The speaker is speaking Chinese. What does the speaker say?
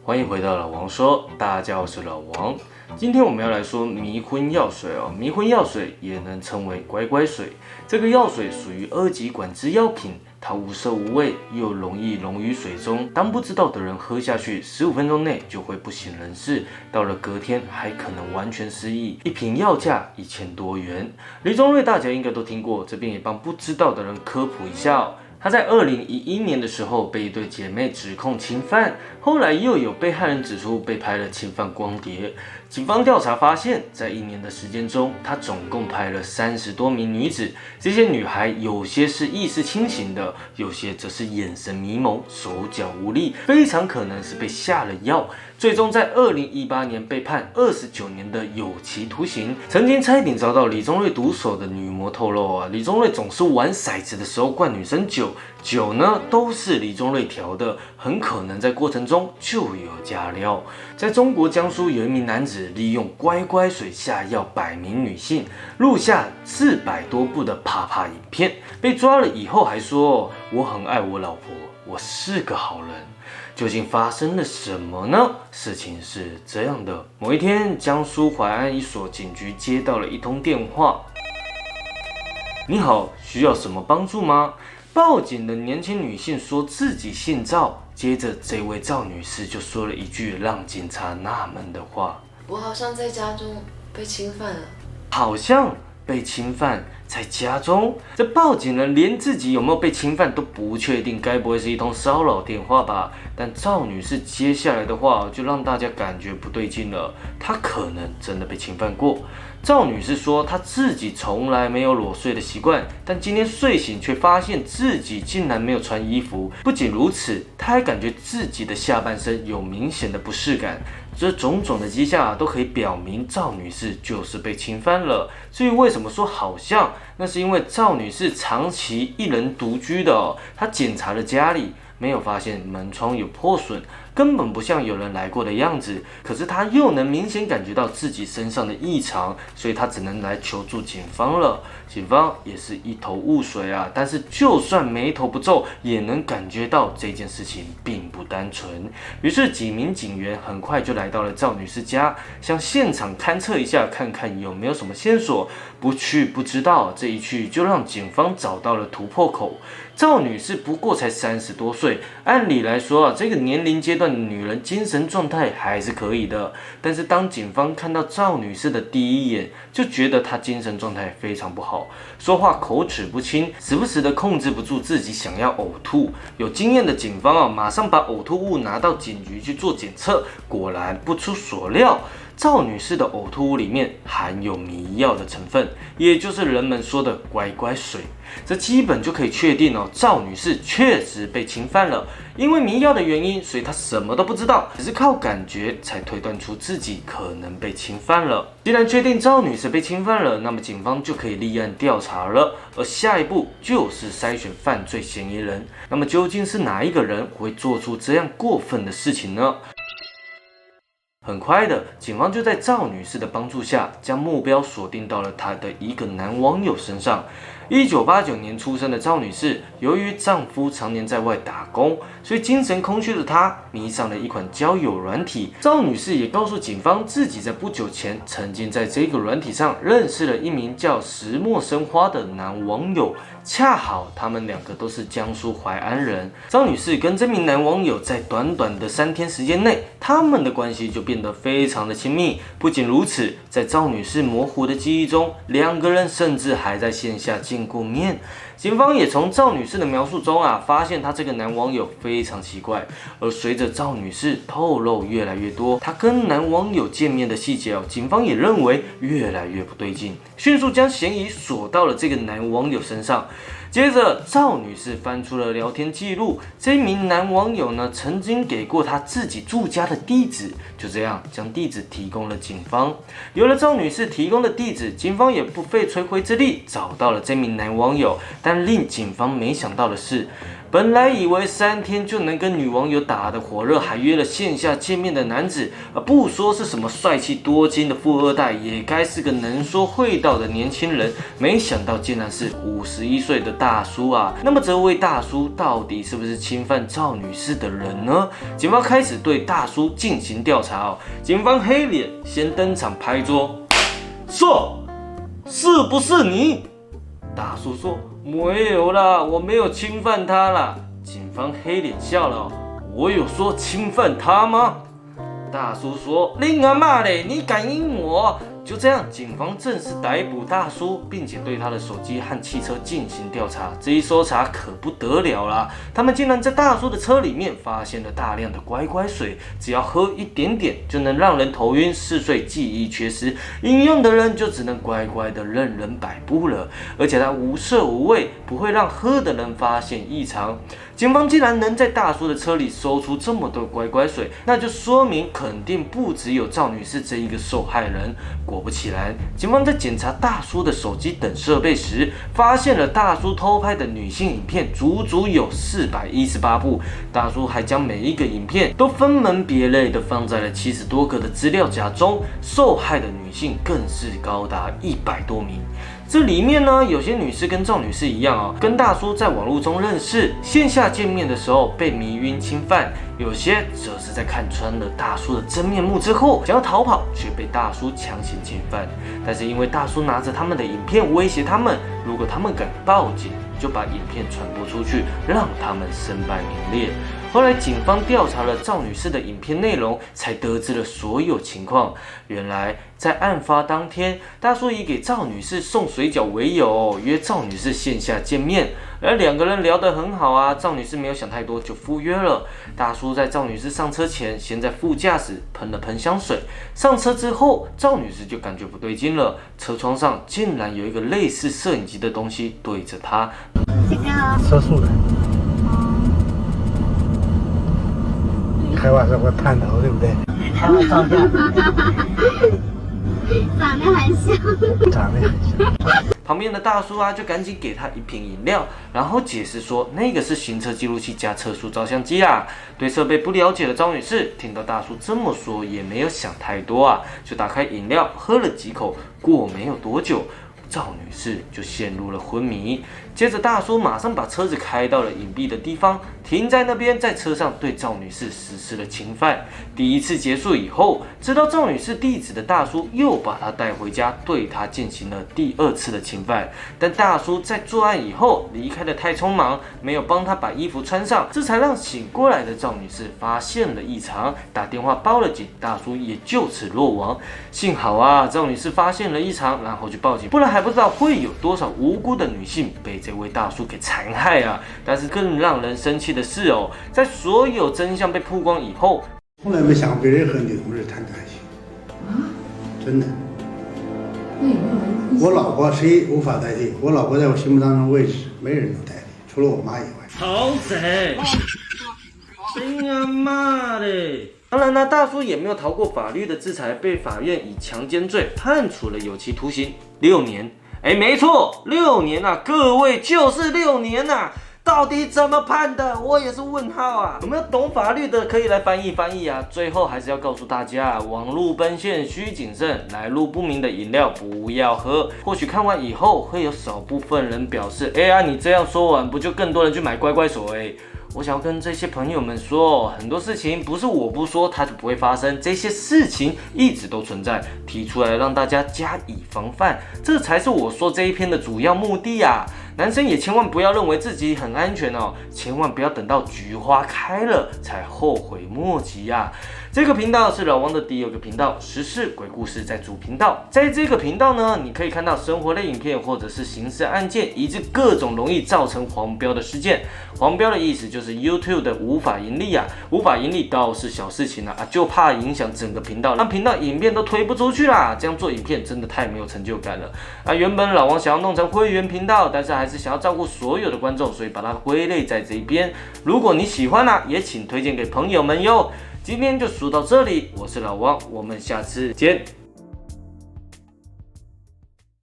欢迎回到老王说，大家好，我是老王。今天我们要来说迷昏药水哦，迷昏药水也能称为乖乖水。这个药水属于2级管制药品，它无色无味，又容易溶于水中。当不知道的人喝下去，15分钟内就会不省人事，到了隔天还可能完全失忆。一瓶药价1000多元。李宗瑞大家应该都听过，这边也帮不知道的人科普一下哦。他在2011年的时候被一对姐妹指控侵犯，后来又有被害人指出被拍了侵犯光碟。警方调查发现，在1年的时间中，他总共拍了30多名女子。这些女孩有些是意识清醒的，有些则是眼神迷蒙、手脚无力，非常可能是被下了药。最终在2018年被判29年的有期徒刑。曾经差一点遭到李宗瑞毒手的女模透露李宗瑞总是玩骰子的时候灌女生酒呢都是李宗瑞调的，很可能在过程中就有加料。在中国江苏有一名男子利用乖乖水下药100名女性，录下400多部的啪啪影片，被抓了以后还说我很爱我老婆，我是个好人。究竟发生了什么呢？事情是这样的，某一天，江苏淮安一所警局接到了一通电话。你好，需要什么帮助吗？报警的年轻女性说自己姓赵，接着这位赵女士就说了一句让警察纳闷的话：我好像在家中被侵犯了。好像被侵犯在家中，这报警人连自己有没有被侵犯都不确定，该不会是一通骚扰电话吧？但赵女士接下来的话就让大家感觉不对劲了，她可能真的被侵犯过。赵女士说，她自己从来没有裸睡的习惯，但今天睡醒却发现自己竟然没有穿衣服。不仅如此，她还感觉自己的下半身有明显的不适感。这种种的迹象都可以表明赵女士就是被侵犯了。至于为什么说好像，那是因为赵女士长期一人独居的她检查了家里，没有发现门窗有破损，根本不像有人来过的样子。可是她又能明显感觉到自己身上的异常，所以她只能来求助警方了。警方也是一头雾水但是就算眉头不皱，也能感觉到这件事情并不单纯。于是几名警员很快就来到了赵女士家，想现场勘测一下，看看有没有什么线索。不去不知道，这一去就让警方找到了突破口。赵女士不过才30多岁，按理来说这个年龄阶段的女人精神状态还是可以的。但是当警方看到赵女士的第一眼，就觉得她精神状态非常不好，说话口齿不清，时不时的控制不住自己想要呕吐。有经验的警方马上把呕吐物拿到警局去做检测，果然不出所料，赵女士的呕吐物里面含有迷药的成分，也就是人们说的乖乖水。这基本就可以确定赵女士确实被侵犯了。因为迷药的原因，所以她什么都不知道，只是靠感觉才推断出自己可能被侵犯了。既然确定赵女士被侵犯了，那么警方就可以立案调查了。而下一步就是筛选犯罪嫌疑人。那么究竟是哪一个人会做出这样过分的事情呢？很快的，警方就在赵女士的帮助下，将目标锁定到了她的一个男网友身上。1989年出生的赵女士，由于丈夫常年在外打工，所以精神空虚的她迷上了一款交友软体。赵女士也告诉警方，自己在不久前曾经在这个软体上认识了一名叫石墨生花的男网友，恰好他们两个都是江苏淮安人。赵女士跟这名男网友在短短的3天时间内，他们的关系就变得非常的亲密。不仅如此，在赵女士模糊的记忆中，2个人甚至还在线下见过面。警方也从赵女士的描述中发现她这个男网友非常奇怪。而随着赵女士透露越来越多她跟男网友见面的细节警方也认为越来越不对劲，迅速将嫌疑锁到了这个男网友身上。接着，赵女士翻出了聊天记录，这名男网友呢曾经给过她自己住家的地址，就这样将地址提供了警方。有了赵女士提供的地址，警方也不费吹灰之力找到了这名男网友。但令警方没想到的是，本来以为3天就能跟女网友打得火热，还约了线下见面的男子，不说是什么帅气多金的富二代，也该是个能说会道的年轻人。没想到竟然是51岁的大叔啊！那么这位大叔到底是不是侵犯赵女士的人呢？警方开始对大叔进行调查。警方黑脸先登场拍桌，说：“是不是你？”大叔说：“没有啦，我没有侵犯他啦。”警方黑脸笑了：“我有说侵犯他吗？”大叔说：“你阿妈嘞，你敢阴我？”就这样，警方正式逮捕大叔，并且对他的手机和汽车进行调查。这一搜查可不得了啦，他们竟然在大叔的车里面发现了大量的乖乖水，只要喝一点点就能让人头晕、嗜睡、记忆缺失，饮用的人就只能乖乖的任人摆布了。而且它无色无味，不会让喝的人发现异常。警方竟然能在大叔的车里搜出这么多乖乖水，那就说明肯定不只有赵女士这一个受害人。果不其然，警方在检查大叔的手机等设备时，发现了大叔偷拍的女性影片足足有418部。大叔还将每一个影片都分门别类的放在了70多个的资料夹中，受害的女性更是高达100多名。这里面呢，有些女士跟赵女士一样跟大叔在网络中认识，线下见面的时候被迷晕侵犯；有些则是在看穿了大叔的真面目之后，想要逃跑，却被大叔强行侵犯。但是因为大叔拿着他们的影片威胁他们，如果他们敢报警，就把影片传播出去，让他们身败名裂。后来警方调查了赵女士的影片内容，才得知了所有情况。原来在案发当天，大叔以给赵女士送水饺为由，约赵女士线下见面，而2个人聊得很好啊。赵女士没有想太多就赴约了。大叔在赵女士上车前，先在副驾驶喷了喷香水。上车之后，赵女士就感觉不对劲了，车窗上竟然有一个类似摄影机的东西对着她。车速的。开玩笑会探头，对不对？长得很像，长得很像。旁边的大叔就赶紧给他一瓶饮料，然后解释说那个是行车记录器加测速照相机啊。对设备不了解的赵女士听到大叔这么说，也没有想太多就打开饮料喝了几口。过没有多久，赵女士就陷入了昏迷。接着大叔马上把车子开到了隐蔽的地方，停在那边，在车上对赵女士实施了侵犯。第一次结束以后，知道赵女士地址的大叔又把她带回家，对她进行了第2次的侵犯。但大叔在作案以后离开的太匆忙，没有帮她把衣服穿上，这才让醒过来的赵女士发现了异常，打电话报了警，大叔也就此落网。幸好赵女士发现了异常，然后就报警，不然还不知道会有多少无辜的女性被这位大叔给残害但是更让人生气的是在所有真相被曝光以后，从来没想过跟任何女同志谈感情真的。我老婆谁无法代替？我老婆在我心目当中的位置，没人能代替，除了我妈以外。好贼！真他妈的！当然大叔也没有逃过法律的制裁，被法院以强奸罪判处了有期徒刑6年。没错，6年各位就是6年到底怎么判的？我也是问号有没有懂法律的可以来翻译翻译最后还是要告诉大家，网路奔现需谨慎，来路不明的饮料不要喝。或许看完以后会有少部分人表示，你这样说完，不就更多人去买乖乖水？我想要跟这些朋友们说，很多事情不是我不说它就不会发生，这些事情一直都存在，提出来让大家加以防范，这才是我说这一篇的主要目的男生也千万不要认为自己很安全千万不要等到菊花开了才后悔莫及这个频道是老王的第2个频道，时事鬼故事在主频道。在这个频道呢，你可以看到生活类影片，或者是刑事案件，以及各种容易造成黄标的事件。黄标的意思就是 YouTube 的无法盈利无法盈利倒是小事情就怕影响整个频道，让频道影片都推不出去啦。这样做影片真的太没有成就感了原本老王想要弄成会员频道，但是还是想要照顾所有的观众，所以把它归类在这一边。如果你喜欢也请推荐给朋友们哟。今天就说到这里，我是老王，我们下次见。